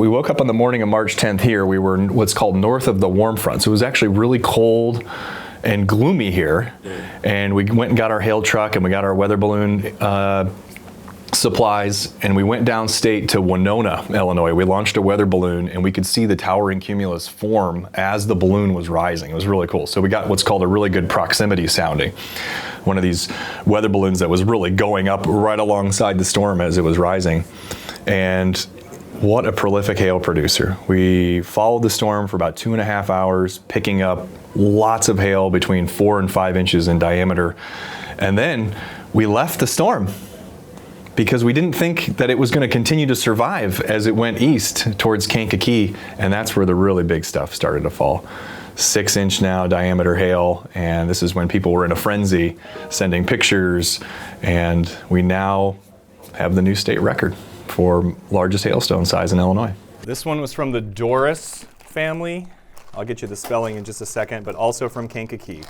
we woke up on the morning of March 10th here. We were what's called north of the warm front. So it was actually really cold and gloomy here. And we went and got our hail truck and we got our weather balloon supplies, and we went downstate to Winona, Illinois. We launched a weather balloon and we could see the towering cumulus form as the balloon was rising. It was really cool. So we got what's called a really good proximity sounding. One of these weather balloons that was really going up right alongside the storm as it was rising. And what a prolific hail producer. We followed the storm for about 2.5 hours, picking up lots of hail between 4 and 5 inches in diameter. And then we left the storm because we didn't think that it was going to continue to survive as it went east towards Kankakee, and that's where the really big stuff started to fall. 6-inch now diameter hail, and this is when people were in a frenzy sending pictures, and we now have the new state record for largest hailstone size in Illinois. This one was from the Doris family. I'll get you the spelling in just a second, but also from Kankakee.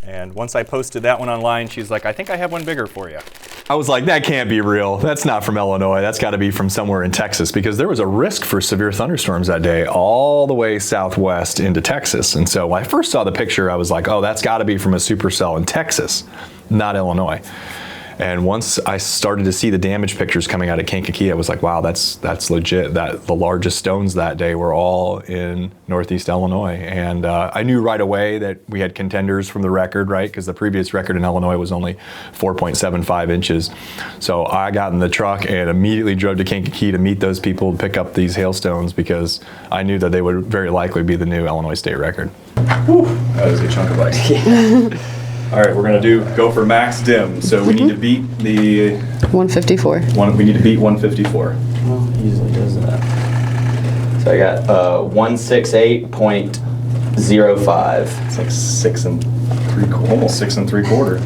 And once I posted that one online, she's like, I think I have one bigger for you. I was like, that can't be real. That's not from Illinois. That's got to be from somewhere in Texas, because there was a risk for severe thunderstorms that day all the way southwest into Texas. And so when I first saw the picture, I was like, oh, that's got to be from a supercell in Texas, not Illinois. And once I started to see the damage pictures coming out of Kankakee, I was like, wow, that's legit. That the largest stones that day were all in Northeast Illinois. And I knew right away that we had contenders from the record, right? Because the previous record in Illinois was only 4.75 inches. So I got in the truck and immediately drove to Kankakee to meet those people to pick up these hailstones, because I knew that they would very likely be the new Illinois state record. Whew, that is a chunk of ice. All right, we're gonna go for max dim. So we need to beat the 154. We need to beat 154. Well, he usually does that. So I got 168.05. It's like 6 3/4, almost 6 3/4.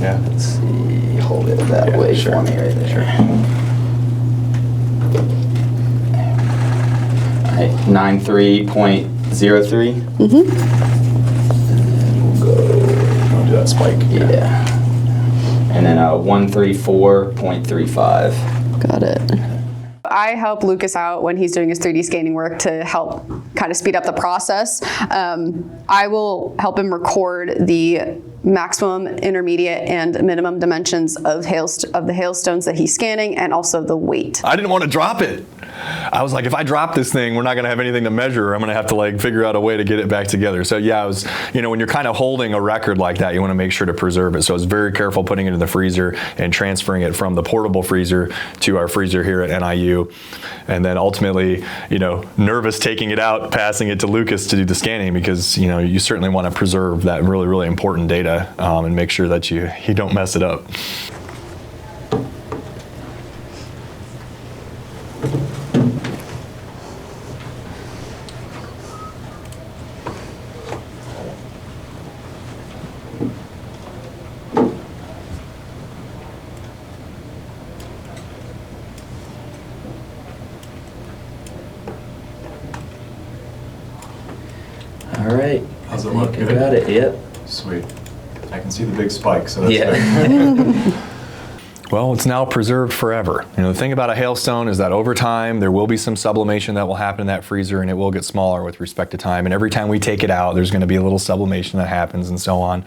Yeah. Let's see. Hold it that way sure. for me right there. Sure. All right, 93.03. Mm-hmm. We'll go. That spike. Yeah. And then 134.35. Got it. I help Lucas out when he's doing his 3D scanning work to help kind of speed up the process. I will help him record the maximum, intermediate, and minimum dimensions of the hailstones that he's scanning, and also the weight. I didn't want to drop it. I was like, if I drop this thing, we're not going to have anything to measure. I'm going to have to like figure out a way to get it back together. So yeah, I was, when you're kind of holding a record like that, you want to make sure to preserve it. So I was very careful putting it in the freezer and transferring it from the portable freezer to our freezer here at NIU. And then ultimately, nervous taking it out, passing it to Lucas to do the scanning, because, you certainly want to preserve that really, really important data and make sure that you don't mess it up. All right. How's it look? Good? Got it. Yep. Sweet. I can see the big spike, so that's Yeah. Well, it's now preserved forever. The thing about a hailstone is that over time, there will be some sublimation that will happen in that freezer, and it will get smaller with respect to time. And every time we take it out, there's going to be a little sublimation that happens and so on.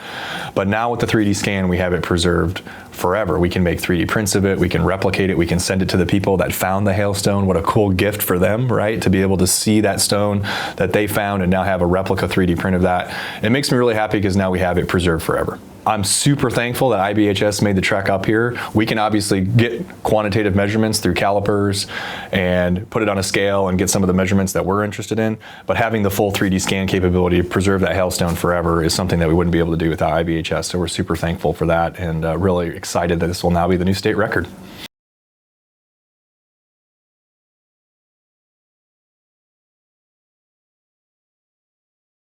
But now with the 3D scan, we have it preserved forever. We can make 3D prints of it. We can replicate it. We can send it to the people that found the hailstone. What a cool gift for them, right? To be able to see that stone that they found and now have a replica 3D print of that. It makes me really happy because now we have it preserved forever. I'm super thankful that IBHS made the trek up here. We can obviously get quantitative measurements through calipers and put it on a scale and get some of the measurements that we're interested in. But having the full 3D scan capability to preserve that hailstone forever is something that we wouldn't be able to do without IBHS. So we're super thankful for that, and really excited that this will now be the new state record.